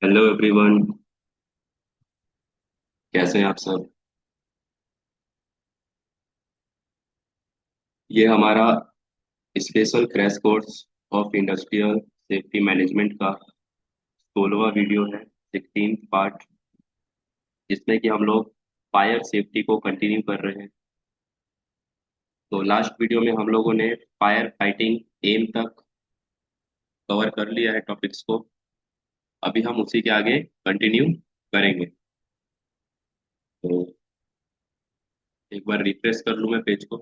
Hello everyone. कैसे हैं आप सब? ये हमारा special crash course of industrial safety management का 16वां वीडियो है, 16th पार्ट, जिसमें कि हम लोग फायर सेफ्टी को कंटिन्यू कर रहे हैं। तो लास्ट वीडियो में हम लोगों ने फायर फाइटिंग एम तक कवर कर लिया है टॉपिक्स को। अभी हम उसी के आगे कंटिन्यू करेंगे। तो एक बार रिफ्रेश कर लूँ मैं पेज को।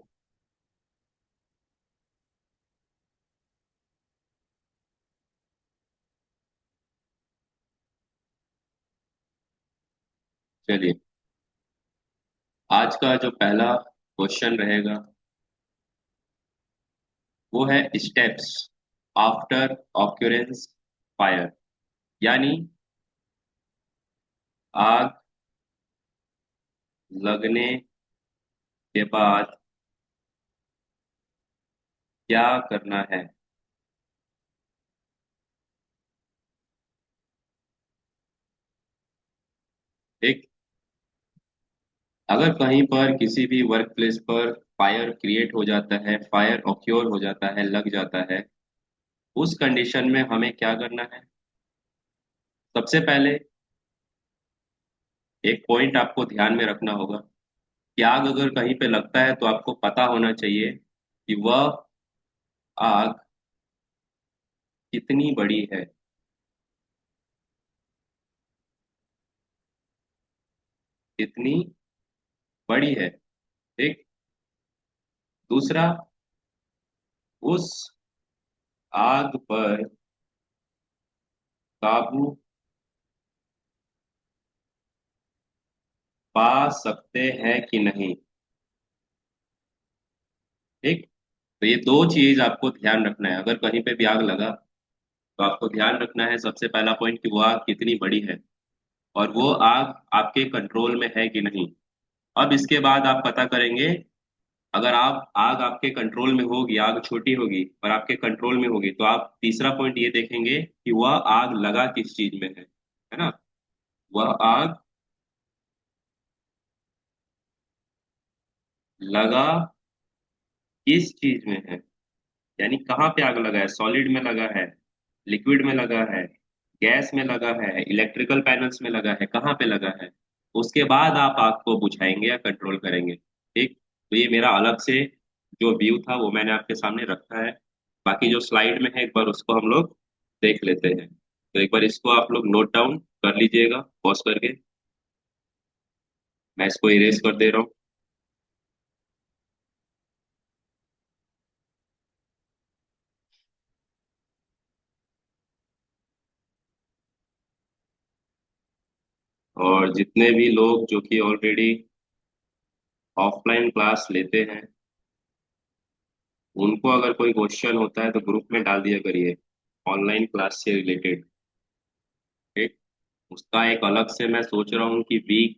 चलिए, आज का जो पहला क्वेश्चन रहेगा वो है स्टेप्स आफ्टर ऑक्यूरेंस फायर, यानी आग लगने के बाद क्या करना है। ठीक। अगर कहीं पर किसी भी वर्क प्लेस पर फायर क्रिएट हो जाता है, फायर ऑक्योर हो जाता है, लग जाता है, उस कंडीशन में हमें क्या करना है? सबसे पहले एक पॉइंट आपको ध्यान में रखना होगा कि आग अगर कहीं पे लगता है तो आपको पता होना चाहिए कि वह आग कितनी बड़ी है। कितनी बड़ी है। ठीक। दूसरा, उस आग पर काबू पा सकते हैं कि नहीं। ठीक। तो ये दो चीज आपको ध्यान रखना है। अगर कहीं पे भी आग लगा तो आपको ध्यान रखना है, सबसे पहला पॉइंट, कि वो आग कितनी बड़ी है और वो आग आपके कंट्रोल में है कि नहीं। अब इसके बाद आप पता करेंगे, अगर आप आग आपके कंट्रोल में होगी, आग छोटी होगी और आपके कंट्रोल में होगी, तो आप तीसरा पॉइंट ये देखेंगे कि वह आग लगा किस चीज में है ना। वह आग लगा किस चीज में है, यानी कहाँ पे आग लगा है। सॉलिड में लगा है, लिक्विड में लगा है, गैस में लगा है, इलेक्ट्रिकल पैनल्स में लगा है, कहाँ पे लगा है। उसके बाद आप आग को बुझाएंगे या कंट्रोल करेंगे। ठीक। तो ये मेरा अलग से जो व्यू था वो मैंने आपके सामने रखा है। बाकी जो स्लाइड में है एक बार उसको हम लोग देख लेते हैं। तो एक बार इसको आप लोग नोट डाउन कर लीजिएगा पॉज करके। मैं इसको इरेज कर दे रहा हूँ। और जितने भी लोग जो कि ऑलरेडी ऑफलाइन क्लास लेते हैं, उनको अगर कोई क्वेश्चन होता है तो ग्रुप में डाल दिया करिए, ऑनलाइन क्लास से रिलेटेड। ठीक। उसका एक अलग से मैं सोच रहा हूँ कि वीक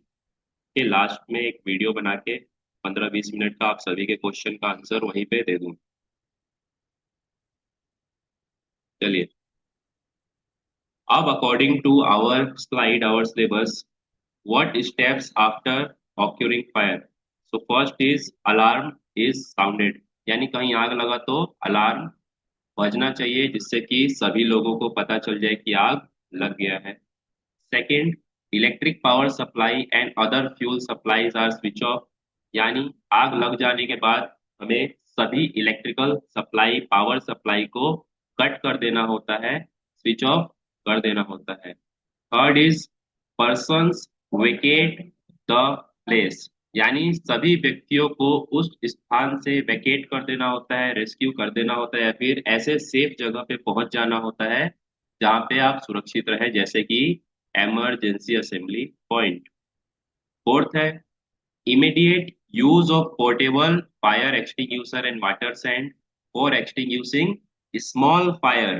के लास्ट में एक वीडियो बना के 15-20 मिनट का आप सभी के क्वेश्चन का आंसर वहीं पे दे दूँ। चलिए, अब according to our slide, our syllabus, what steps after occurring fire. So first is alarm is sounded, यानी कहीं आग लगा तो अलार्म बजना चाहिए, जिससे कि सभी लोगों को पता चल जाए कि आग लग गया है। Second, electric power supply and other fuel supplies are switch off, यानी आग लग जाने के बाद हमें सभी इलेक्ट्रिकल सप्लाई, पावर सप्लाई को कट कर देना होता है, स्विच ऑफ कर देना होता है। Third is persons vacate the place, यानी सभी व्यक्तियों को उस स्थान से वेकेट कर देना होता है, रेस्क्यू कर देना होता है, या फिर ऐसे सेफ जगह पे पहुंच जाना होता है जहाँ पे आप सुरक्षित रहे, जैसे कि इमरजेंसी असेंबली पॉइंट। फोर्थ है immediate use of portable fire extinguisher and water sand for extinguishing small fire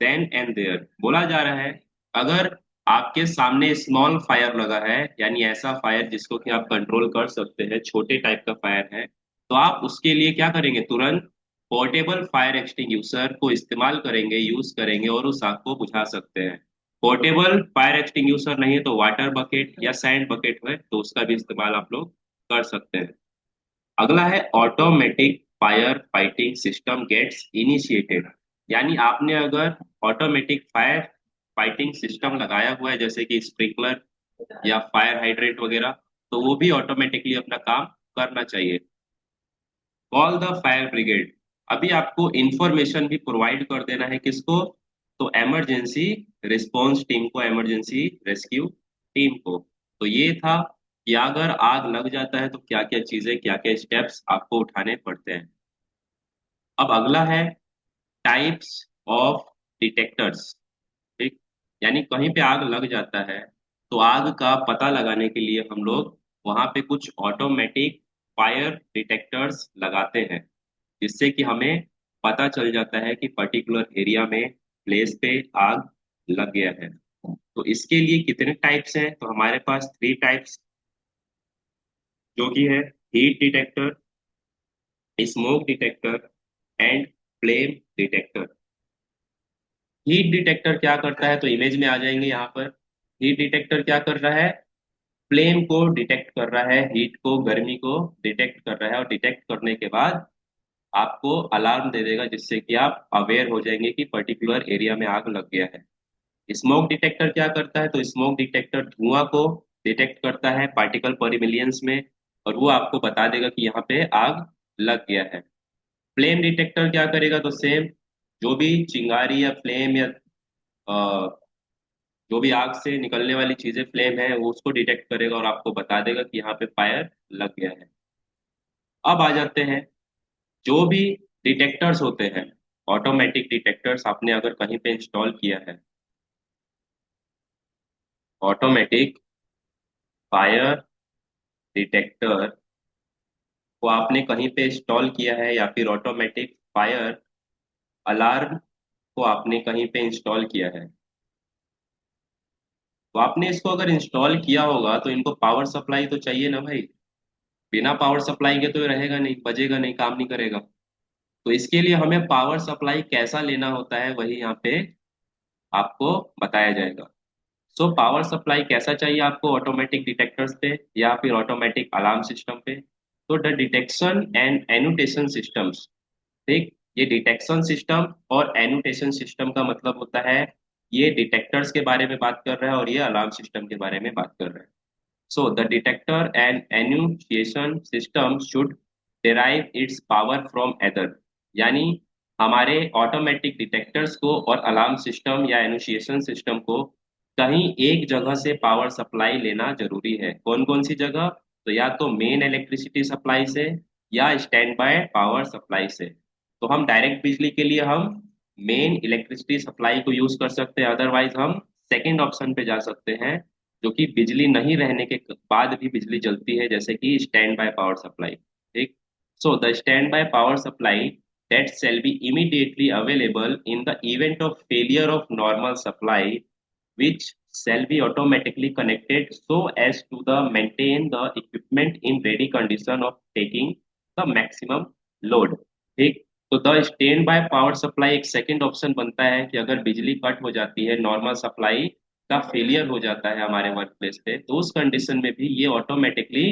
then and there. बोला जा रहा है, अगर आपके सामने स्मॉल फायर लगा है, यानी ऐसा फायर जिसको कि आप कंट्रोल कर सकते हैं, छोटे टाइप का फायर है, तो आप उसके लिए क्या करेंगे? तुरंत पोर्टेबल फायर एक्सटिंग्यूशर को इस्तेमाल करेंगे, यूज करेंगे और उस आग को बुझा सकते हैं। पोर्टेबल फायर एक्सटिंग्विशर नहीं है तो वाटर बकेट या सैंड बकेट है तो उसका भी इस्तेमाल आप लोग कर सकते हैं। अगला है automatic fire fighting system gets initiated. यानी आपने अगर ऑटोमेटिक फायर फाइटिंग सिस्टम लगाया हुआ है जैसे कि स्प्रिंकलर या फायर हाइड्रेंट वगैरह, तो वो भी ऑटोमेटिकली अपना काम करना चाहिए। Call the fire brigade. अभी आपको इंफॉर्मेशन भी प्रोवाइड कर देना है किसको, तो इमरजेंसी रिस्पांस टीम को, इमरजेंसी रेस्क्यू टीम को। तो ये था कि अगर आग लग जाता है तो क्या क्या चीजें, क्या क्या स्टेप्स आपको उठाने पड़ते हैं। अब अगला है टाइप्स ऑफ डिटेक्टर्स। ठीक, यानी कहीं पे आग लग जाता है तो आग का पता लगाने के लिए हम लोग वहां पे कुछ ऑटोमेटिक फायर डिटेक्टर्स लगाते हैं, जिससे कि हमें पता चल जाता है कि पर्टिकुलर एरिया में, प्लेस पे आग लग गया है। तो इसके लिए कितने टाइप्स हैं, तो हमारे पास 3 टाइप्स, जो कि है heat detector, smoke detector and flame detector. Heat detector क्या करता है, तो इमेज में आ जाएंगे यहाँ पर। हीट डिटेक्टर क्या कर रहा है, फ्लेम को डिटेक्ट कर रहा है, हीट को, गर्मी को डिटेक्ट कर रहा है, और डिटेक्ट करने के बाद आपको अलार्म दे देगा, जिससे कि आप अवेयर हो जाएंगे कि पर्टिकुलर एरिया में आग लग गया है। स्मोक डिटेक्टर क्या करता है, तो स्मोक डिटेक्टर धुआं को डिटेक्ट करता है पार्टिकल पर मिलियंस में, और वो आपको बता देगा कि यहाँ पे आग लग गया है। फ्लेम डिटेक्टर क्या करेगा, तो सेम, जो भी चिंगारी या फ्लेम या जो भी आग से निकलने वाली चीजें फ्लेम है वो उसको डिटेक्ट करेगा और आपको बता देगा कि यहाँ पे फायर लग गया है। अब आ जाते हैं जो भी डिटेक्टर्स होते हैं, ऑटोमेटिक डिटेक्टर्स आपने अगर कहीं पे इंस्टॉल किया है, ऑटोमेटिक फायर डिटेक्टर को आपने कहीं पे इंस्टॉल किया है, या फिर ऑटोमेटिक फायर अलार्म को आपने कहीं पे इंस्टॉल किया है, तो आपने इसको अगर इंस्टॉल किया होगा तो इनको पावर सप्लाई तो चाहिए ना भाई। बिना पावर सप्लाई के तो ये रहेगा नहीं, बजेगा नहीं, काम नहीं करेगा। तो इसके लिए हमें पावर सप्लाई कैसा लेना होता है वही यहाँ पे आपको बताया जाएगा। सो पावर सप्लाई कैसा चाहिए आपको ऑटोमेटिक डिटेक्टर्स पे या फिर ऑटोमेटिक अलार्म सिस्टम पे, तो the detection and annotation systems. ठीक, ये डिटेक्शन सिस्टम और एनोटेशन सिस्टम का मतलब होता है, ये डिटेक्टर्स के बारे में बात कर रहा है और ये अलार्म सिस्टम के बारे में बात कर रहा है। So the detector and annunciation system should derive its power from other। यानी हमारे ऑटोमेटिक डिटेक्टर्स को और अलार्म सिस्टम या एनुशिएशन सिस्टम को कहीं एक जगह से पावर सप्लाई लेना जरूरी है। कौन कौन सी जगह, तो या तो मेन इलेक्ट्रिसिटी सप्लाई से या स्टैंड बाय पावर सप्लाई से। तो हम डायरेक्ट बिजली के लिए हम मेन इलेक्ट्रिसिटी सप्लाई को यूज कर सकते हैं, अदरवाइज हम सेकेंड ऑप्शन पे जा सकते हैं, जो कि बिजली नहीं रहने के बाद भी बिजली जलती है, जैसे कि स्टैंड बाय पावर सप्लाई। ठीक, so the standby power supply that shall be immediately available in the event of failure of normal supply, which shall be automatically connected so as to the maintain the equipment in ready condition of taking the maximum load। ठीक, तो the standby power supply एक second option बनता है कि अगर बिजली cut हो जाती है, नॉर्मल सप्लाई का फेलियर हो जाता है हमारे वर्क प्लेस पे, तो उस कंडीशन में भी ये ऑटोमेटिकली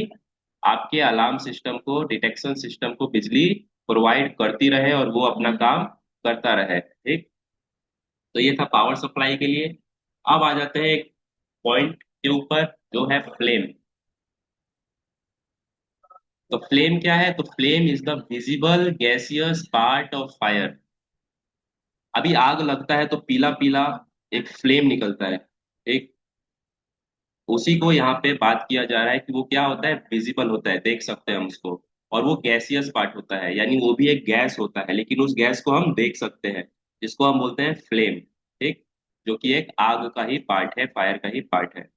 आपके अलार्म सिस्टम को, डिटेक्शन सिस्टम को बिजली प्रोवाइड करती रहे और वो अपना काम करता रहे। ठीक, तो ये था पावर सप्लाई के लिए। अब आ जाते हैं एक पॉइंट के ऊपर, जो है फ्लेम। तो फ्लेम क्या है, तो flame is the visible gaseous part of fire. अभी आग लगता है तो पीला पीला एक फ्लेम निकलता है। एक, उसी को यहाँ पे बात किया जा रहा है कि वो क्या होता है, विजिबल होता है, देख सकते हैं हम उसको। और वो गैसियस पार्ट होता है, यानी वो भी एक गैस होता है, लेकिन उस गैस को हम देख सकते हैं, जिसको हम बोलते हैं फ्लेम। ठीक, जो कि एक आग का ही पार्ट है, फायर का ही पार्ट है।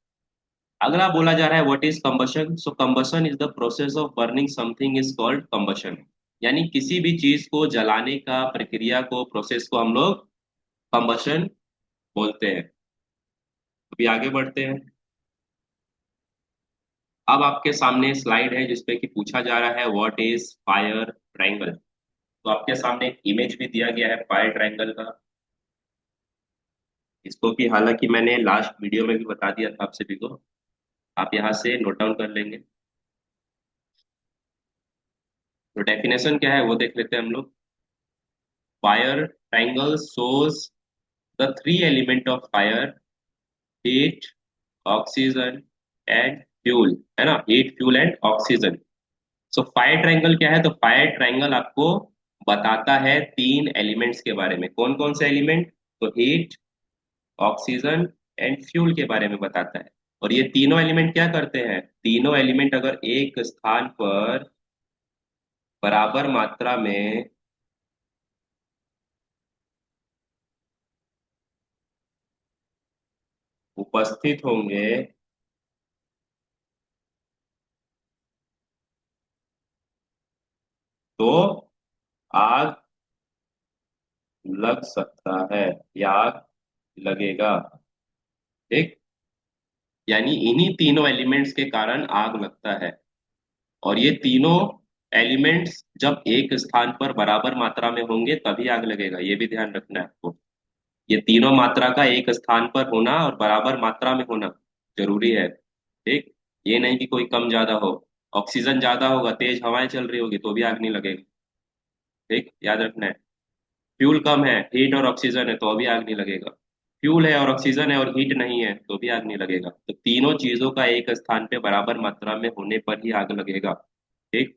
अगला बोला जा रहा है what is combustion. So combustion is the process of burning something is called combustion. यानी किसी भी चीज को जलाने का प्रक्रिया को, प्रोसेस को हम लोग कंबशन बोलते हैं। अभी आगे बढ़ते हैं। अब आपके सामने स्लाइड है जिसपे कि पूछा जा रहा है व्हाट इज फायर ट्रायंगल। तो आपके सामने एक इमेज भी दिया गया है फायर ट्रायंगल का। इसको भी हालांकि मैंने लास्ट वीडियो में भी बता दिया था आप सभी को, आप यहाँ से नोट डाउन कर लेंगे। तो डेफिनेशन क्या है वो देख लेते हैं हम लोग। Fire triangle shows the three element of fire: heat, oxygen and fuel, है ना, heat fuel and oxygen. So fire triangle क्या है, तो फायर ट्रायंगल आपको बताता है तीन एलिमेंट्स के बारे में। कौन कौन से एलिमेंट, तो हीट, ऑक्सीजन एंड फ्यूल के बारे में बताता है। और ये तीनों एलिमेंट क्या करते हैं, तीनों एलिमेंट अगर एक स्थान पर बराबर मात्रा में उपस्थित होंगे तो आग लग सकता है या आग लगेगा। ठीक, यानी इन्हीं तीनों एलिमेंट्स के कारण आग लगता है। और ये तीनों एलिमेंट्स जब एक स्थान पर बराबर मात्रा में होंगे तभी आग लगेगा, ये भी ध्यान रखना है आपको। ये तीनों मात्रा का एक स्थान पर होना और बराबर मात्रा में होना जरूरी है। ठीक, ये नहीं कि कोई कम ज्यादा हो। ऑक्सीजन ज्यादा होगा, तेज हवाएं चल रही होगी तो भी आग नहीं लगेगी। ठीक, याद रखना है। फ्यूल कम है, हीट और ऑक्सीजन है तो भी आग नहीं लगेगा। फ्यूल है और ऑक्सीजन है और हीट नहीं है तो भी आग नहीं लगेगा। तो तीनों चीजों का एक स्थान पे बराबर मात्रा में होने पर ही आग लगेगा। ठीक,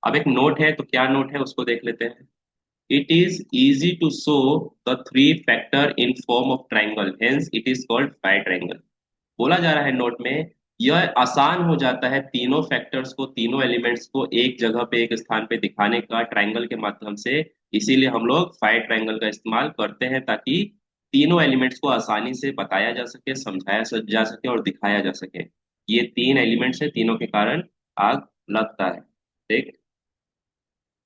अब एक नोट है, तो क्या नोट है उसको देख लेते हैं। It is easy to show the three factor in form of triangle, hence it is called fire triangle. बोला जा रहा है नोट में, यह आसान हो जाता है तीनों फैक्टर्स को, तीनों एलिमेंट्स को एक जगह पे एक स्थान पे दिखाने का ट्राइंगल के माध्यम से। इसीलिए हम लोग फायर ट्राइंगल का इस्तेमाल करते हैं ताकि तीनों एलिमेंट्स को आसानी से बताया जा सके, समझाया जा सके और दिखाया जा सके। ये तीन एलिमेंट्स है, तीनों के कारण आग लगता है। ठीक,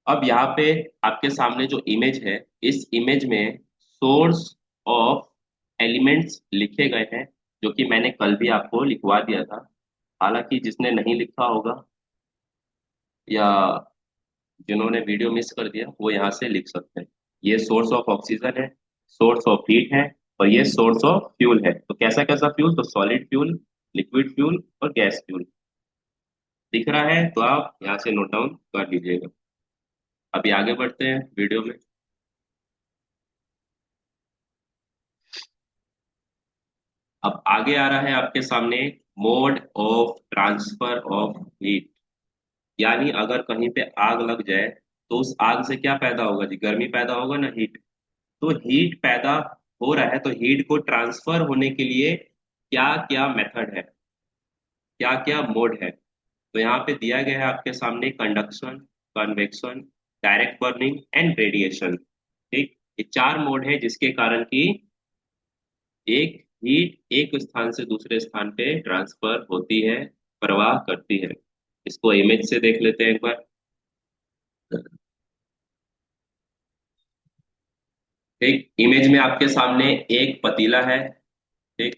अब यहाँ पे आपके सामने जो इमेज है, इस इमेज में सोर्स ऑफ एलिमेंट्स लिखे गए हैं, जो कि मैंने कल भी आपको लिखवा दिया था। हालांकि जिसने नहीं लिखा होगा या जिन्होंने वीडियो मिस कर दिया वो यहाँ से लिख सकते हैं। ये सोर्स ऑफ ऑक्सीजन है, सोर्स ऑफ हीट है, और ये सोर्स ऑफ फ्यूल है। तो कैसा कैसा फ्यूल, तो सॉलिड फ्यूल, लिक्विड फ्यूल और गैस फ्यूल। दिख रहा है तो आप यहाँ से नोट डाउन कर लीजिएगा। अभी आगे बढ़ते हैं वीडियो में। अब आगे आ रहा है आपके सामने mode of transfer of heat. यानी अगर कहीं पे आग लग जाए तो उस आग से क्या पैदा होगा जी, गर्मी पैदा होगा ना, हीट। तो हीट पैदा हो रहा है तो हीट को ट्रांसफर होने के लिए क्या क्या मेथड है, क्या क्या मोड है। तो यहाँ पे दिया गया है आपके सामने conduction, convection, direct burning and radiation. ठीक, ये चार मोड है जिसके कारण की एक हीट एक स्थान से दूसरे स्थान पे ट्रांसफर होती है, प्रवाह करती है। इसको इमेज से देख लेते हैं एक बार। एक इमेज में आपके सामने एक पतीला है। ठीक,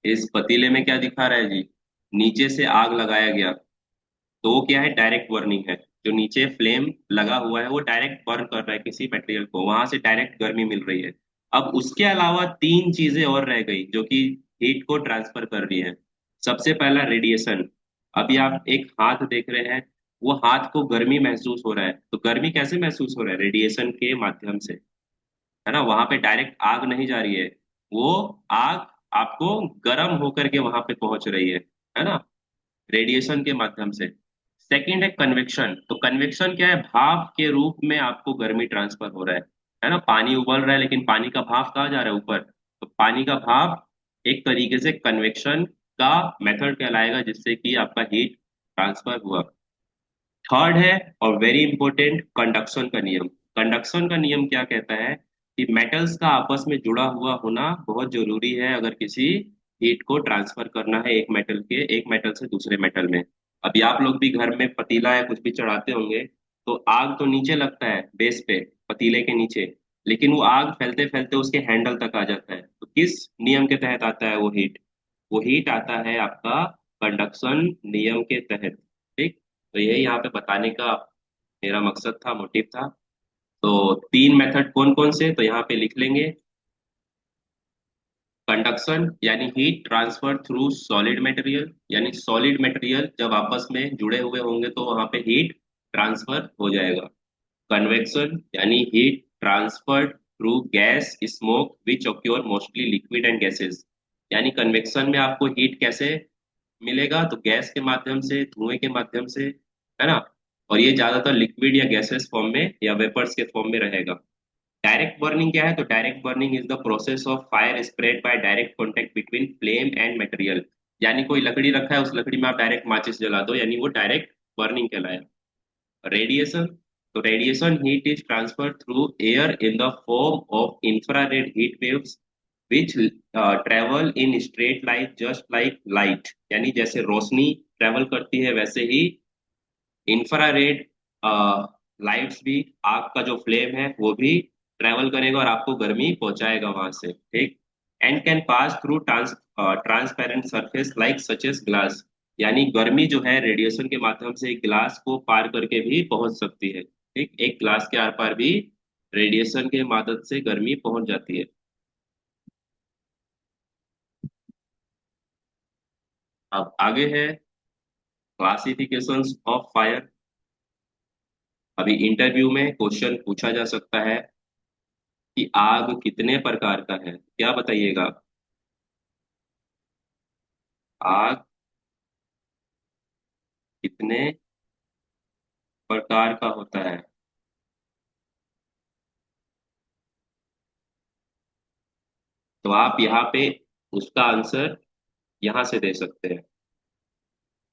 इस पतीले में क्या दिखा रहा है जी, नीचे से आग लगाया गया। तो वो क्या है, डायरेक्ट बर्निंग है। जो नीचे फ्लेम लगा हुआ है वो डायरेक्ट बर्न कर रहा है किसी मटेरियल को, वहां से डायरेक्ट गर्मी मिल रही है। अब उसके अलावा तीन चीजें और रह गई जो कि हीट को ट्रांसफर कर रही है। सबसे पहला रेडिएशन। अभी आप एक हाथ देख रहे हैं, वो हाथ को गर्मी महसूस हो रहा है, तो गर्मी कैसे महसूस हो रहा है, रेडिएशन के माध्यम से, है ना। वहां पे डायरेक्ट आग नहीं जा रही है, वो आग आपको गर्म होकर के वहां पे पहुंच रही है ना, रेडिएशन के माध्यम से। सेकंड है कन्वेक्शन। तो कन्वेक्शन क्या है, भाप के रूप में आपको गर्मी ट्रांसफर हो रहा है ना। पानी उबल रहा है लेकिन पानी का भाप कहाँ जा रहा है, ऊपर। तो पानी का भाप एक तरीके से कन्वेक्शन का मेथड कहलाएगा जिससे कि आपका हीट ट्रांसफर हुआ। थर्ड है और वेरी इंपॉर्टेंट, कंडक्शन का नियम। कंडक्शन का नियम क्या कहता है कि मेटल्स का आपस में जुड़ा हुआ होना बहुत जरूरी है अगर किसी हीट को ट्रांसफर करना है एक मेटल से दूसरे मेटल में। अभी आप लोग भी घर में पतीला या कुछ भी चढ़ाते होंगे, तो आग तो नीचे लगता है बेस पे, पतीले के नीचे, लेकिन वो आग फैलते फैलते उसके हैंडल तक आ जाता है। तो किस नियम के तहत आता है वो हीट, वो हीट आता है आपका कंडक्शन नियम के तहत। ठीक, तो यही यहाँ पे बताने का मेरा मकसद था, मोटिव था। तो तीन मेथड कौन कौन से, तो यहाँ पे लिख लेंगे। कंडक्शन यानी heat transfer through solid material, यानी सॉलिड मटेरियल जब आपस में जुड़े हुए होंगे तो वहां पे हीट ट्रांसफर हो जाएगा। कन्वेक्शन यानी heat transferred through gas smoke which occur mostly liquid and gases, यानी कन्वेक्शन में आपको हीट कैसे मिलेगा, तो गैस के माध्यम से, धुएं के माध्यम से, है ना। और ये ज्यादातर लिक्विड या गैसेस फॉर्म में या वेपर्स के फॉर्म में रहेगा। डायरेक्ट बर्निंग क्या है, तो direct burning is the process of fire spread by direct contact between flame and material, यानी कोई लकड़ी रखा है, उस लकड़ी में आप डायरेक्ट माचिस जला दो, यानी वो डायरेक्ट बर्निंग कहलाया। रेडिएशन, तो radiation heat is transferred through air in the form of infrared heat waves which travel in straight line just like light, यानी जैसे रोशनी ट्रेवल करती है वैसे ही इंफ्रारेड लाइट्स भी, आग का जो फ्लेम है वो भी ट्रेवल करेगा और आपको गर्मी पहुंचाएगा वहां से, ठीक। And can pass through transparent surface like such as glass, यानी गर्मी जो है रेडिएशन के माध्यम से ग्लास को पार करके भी पहुंच सकती है, ठीक। एक ग्लास के आर पार भी रेडिएशन के मदद से गर्मी पहुंच जाती है। अब आगे है क्लासिफिकेशंस ऑफ फायर। अभी इंटरव्यू में क्वेश्चन पूछा जा सकता है कि आग कितने प्रकार का है, क्या बताइएगा। आग कितने प्रकार का होता है, तो आप यहाँ पे उसका आंसर यहाँ से दे सकते हैं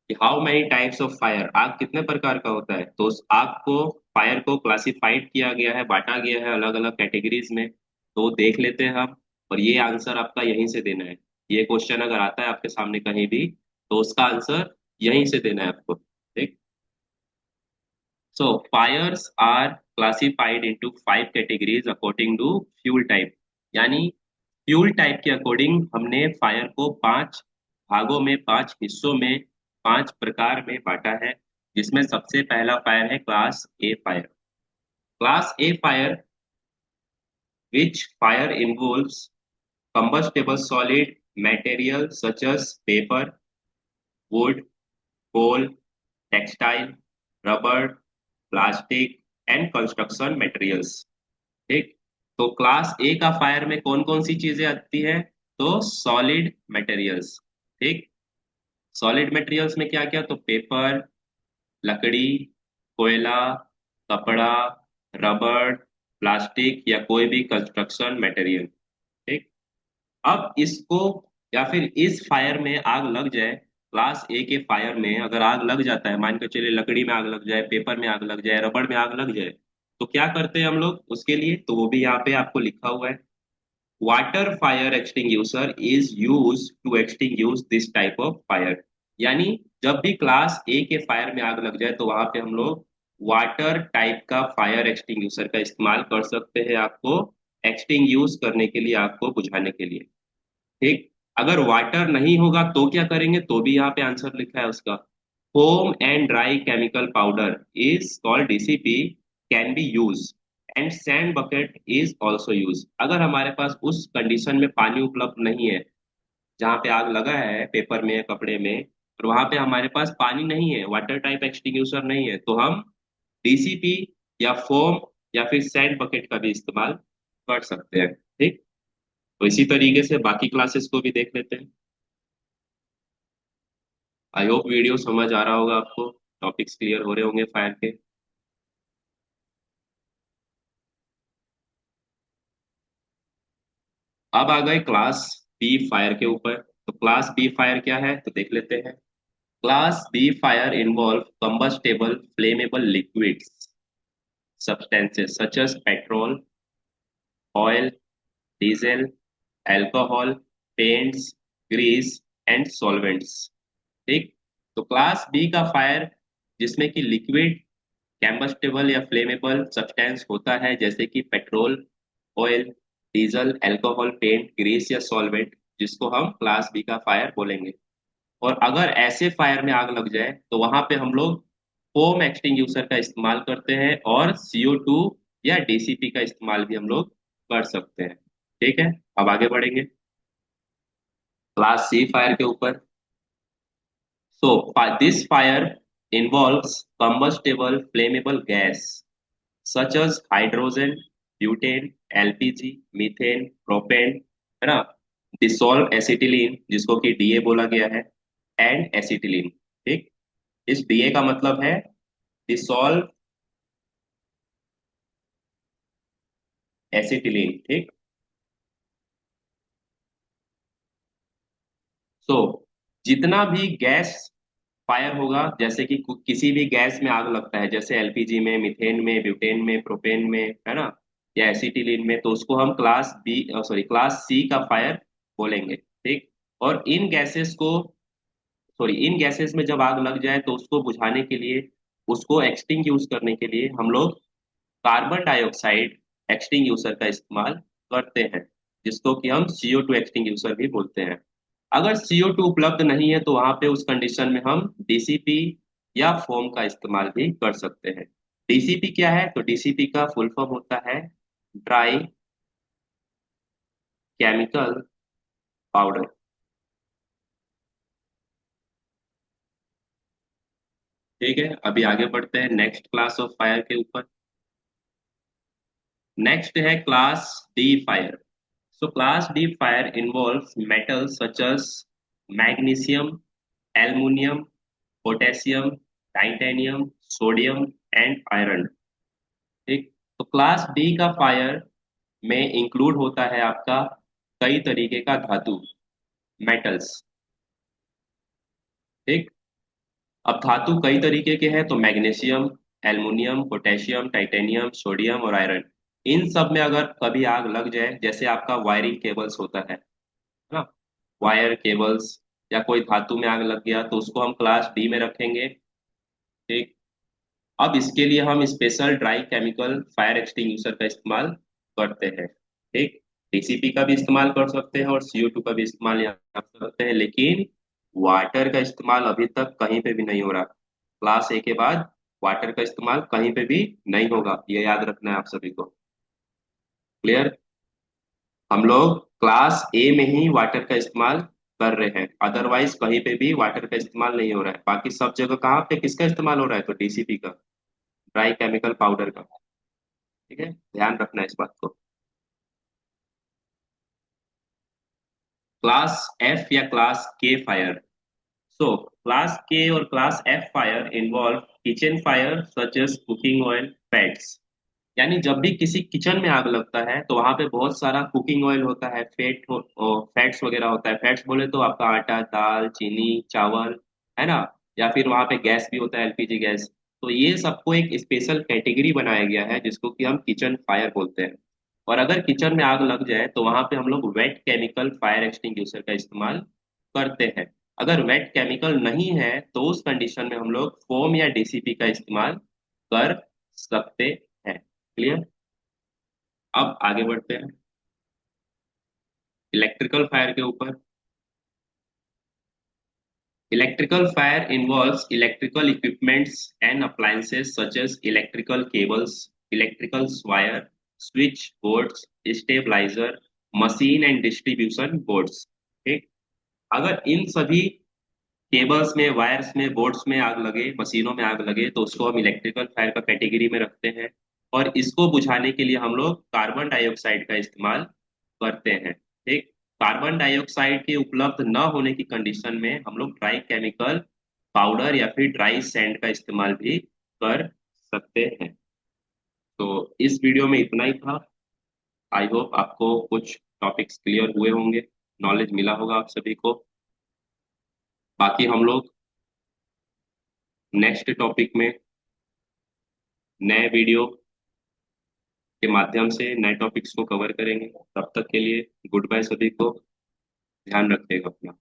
कि how many types of fire, आग कितने प्रकार का होता है, तो उस आग को, फायर को क्लासिफाइड किया गया है, बांटा गया है अलग अलग कैटेगरीज में, तो देख लेते हैं हम। और ये आंसर आपका यहीं से देना है। ये क्वेश्चन अगर आता है आपके सामने कहीं भी, तो उसका आंसर यहीं से देना है आपको, ठीक। So fires are classified into five categories according to fuel type, यानी फ्यूल टाइप के अकॉर्डिंग हमने फायर को पांच भागों में, पांच हिस्सों में, पांच प्रकार में बांटा है, जिसमें सबसे पहला फायर है class A fire. Class A fire which fire involves combustible solid material such as paper, wood, coal, textile, rubber, plastic and construction materials, ठीक। तो क्लास ए का फायर में कौन कौन सी चीजें आती है, तो सॉलिड मटेरियल्स, ठीक। सॉलिड मटेरियल्स में क्या क्या, तो पेपर, लकड़ी, कोयला, कपड़ा, रबड़, प्लास्टिक या कोई भी कंस्ट्रक्शन मटेरियल, ठीक। अब इसको, या फिर इस फायर में आग लग जाए, क्लास ए के फायर में अगर आग लग जाता है, मान के चलिए लकड़ी में आग लग जाए, पेपर में आग लग जाए, रबड़ में आग लग जाए, तो क्या करते हैं हम लोग उसके लिए, तो वो भी यहाँ पे आपको लिखा हुआ है। Water fire extinguisher is use to extinguish this type of fire, यानी जब भी क्लास ए के फायर में आग लग जाए तो वहां पे हम लोग वाटर टाइप का फायर एक्सटिंग्यूशर का इस्तेमाल कर सकते हैं, आपको एक्सटिंग्यूश करने के लिए, आपको बुझाने के लिए, ठीक। अगर वाटर नहीं होगा तो क्या करेंगे, तो भी यहाँ पे आंसर लिखा है उसका। Foam and dry chemical powder is called DCP, can be use and sand bucket is also use, अगर हमारे पास उस कंडीशन में पानी उपलब्ध नहीं है, जहाँ पे आग लगा है पेपर में, कपड़े में, और वहां पे हमारे पास पानी नहीं है, वाटर टाइप एक्सटिंग्यूशर नहीं है, तो हम डीसीपी या फोम या फिर सैंड बकेट का भी इस्तेमाल कर सकते हैं, ठीक। तो इसी तरीके से बाकी क्लासेस को भी देख लेते हैं। आई होप वीडियो समझ आ रहा होगा आपको, टॉपिक्स क्लियर हो रहे होंगे फायर के। अब आ गए क्लास बी फायर के ऊपर। तो क्लास बी फायर क्या है, तो देख लेते हैं। Class B fire involve combustible flammable liquids substances such as petrol, oil, diesel, alcohol, paints, grease and solvents, ठीक। तो क्लास बी का फायर जिसमें कि लिक्विड कैम्बस्टेबल या फ्लेमेबल सब्सटेंस होता है, जैसे कि petrol, oil, diesel, alcohol, paint, grease या सॉल्वेंट, जिसको हम क्लास बी का फायर बोलेंगे। और अगर ऐसे फायर में आग लग जाए तो वहां पे हम लोग फोम एक्सटिंग्यूशर का इस्तेमाल करते हैं और CO2 या डीसीपी का इस्तेमाल भी हम लोग कर सकते हैं। ठीक है, अब आगे बढ़ेंगे क्लास सी फायर के ऊपर। So, this fire involves combustible flammable gas such as hydrogen, butane, LPG, methane, propane, है ना, डिसॉल्व एसिटिलीन जिसको कि डीए बोला गया है, एंड एसिटिलीन। ठीक, इस डीए का मतलब है डिसॉल्व एसिटिलीन। ठीक, सो जितना भी गैस फायर होगा, जैसे कि किसी भी गैस में आग लगता है, जैसे एलपीजी में, मीथेन में, ब्यूटेन में, प्रोपेन में, है ना, या एसिटिलीन में, तो उसको हम class B, sorry class C का फायर बोलेंगे। ठीक, और इन गैसेस को, सॉरी इन गैसेस में जब आग लग जाए तो उसको बुझाने के लिए, उसको एक्सटिंग्यूश करने के लिए हम लोग कार्बन डाइऑक्साइड एक्सटिंग्यूशर का इस्तेमाल करते हैं, जिसको कि हम CO2 एक्सटिंग्यूशर भी बोलते हैं। अगर CO2 उपलब्ध नहीं है तो वहां पे उस कंडीशन में हम डीसीपी या फोम का इस्तेमाल भी कर सकते हैं। डीसीपी क्या है? तो डीसीपी का फुल फॉर्म होता है ड्राई केमिकल पाउडर। ठीक है, अभी आगे बढ़ते हैं नेक्स्ट क्लास ऑफ फायर के ऊपर। नेक्स्ट है class D fire. So class D fire involves metals such as magnesium, aluminium, potassium, titanium, sodium and iron। ठीक, तो क्लास डी का फायर में इंक्लूड होता है आपका कई तरीके का धातु, मेटल्स। ठीक, अब धातु कई तरीके के हैं, तो magnesium, aluminium, potassium, titanium, sodium और आयरन। इन सब में अगर कभी आग लग जाए, जैसे आपका वायरिंग केबल्स होता है ना, वायर केबल्स, या कोई धातु में आग लग गया तो उसको हम क्लास डी में रखेंगे। ठीक, अब इसके लिए हम special dry chemical fire extinguisher का इस्तेमाल करते हैं। ठीक, डीसीपी का भी इस्तेमाल कर सकते हैं और CO2 का भी इस्तेमाल यहाँ कर सकते हैं, लेकिन वाटर का इस्तेमाल अभी तक कहीं पे भी नहीं हो रहा। क्लास ए के बाद वाटर का इस्तेमाल कहीं पे भी नहीं होगा, ये याद रखना है आप सभी को। क्लियर? हम लोग क्लास ए में ही वाटर का इस्तेमाल कर रहे हैं, अदरवाइज कहीं पे भी वाटर का इस्तेमाल नहीं हो रहा है। बाकी सब जगह कहाँ पे किसका इस्तेमाल हो रहा है? तो डीसीपी का, ड्राई केमिकल पाउडर का। ठीक है, ध्यान रखना है इस बात को। क्लास एफ या class K fire. So class K और class F fire involve kitchen fire such as cooking oil, fats. यानी जब भी किसी किचन में आग लगता है तो वहां पे बहुत सारा कुकिंग ऑयल होता है, फैट्स वगैरह होता है। फैट्स बोले तो आपका आटा, दाल, चीनी, चावल, है ना, या फिर वहां पे गैस भी होता है, एलपीजी गैस। तो ये सबको एक स्पेशल कैटेगरी बनाया गया है जिसको कि हम किचन फायर बोलते हैं। और अगर किचन में आग लग जाए तो वहां पे हम लोग वेट केमिकल फायर एक्सटिंग्विशर का इस्तेमाल करते हैं। अगर वेट केमिकल नहीं है तो उस कंडीशन में हम लोग फोम या डीसीपी का इस्तेमाल कर सकते हैं। क्लियर? अब आगे बढ़ते हैं इलेक्ट्रिकल फायर के ऊपर। Electrical fire involves electrical equipments and appliances such as electrical cables, electrical wire, switch boards, stabilizer, machine and distribution boards। ठीक, अगर इन सभी केबल्स में, वायर्स में, बोर्ड्स में आग लगे, मशीनों में आग लगे, तो उसको हम इलेक्ट्रिकल फायर का कैटेगरी में रखते हैं। और इसको बुझाने के लिए हम लोग कार्बन डाइऑक्साइड का इस्तेमाल करते हैं। ठीक, कार्बन डाइऑक्साइड के उपलब्ध न होने की कंडीशन में हम लोग ड्राई केमिकल पाउडर या फिर ड्राई सैंड का इस्तेमाल भी कर सकते हैं। तो इस वीडियो में इतना ही था। आई होप आपको कुछ टॉपिक्स क्लियर हुए होंगे, नॉलेज मिला होगा आप सभी को। बाकी हम लोग नेक्स्ट टॉपिक में नए वीडियो के माध्यम से नए टॉपिक्स को कवर करेंगे। तब तक के लिए गुड बाय सभी को, ध्यान रखिएगा अपना।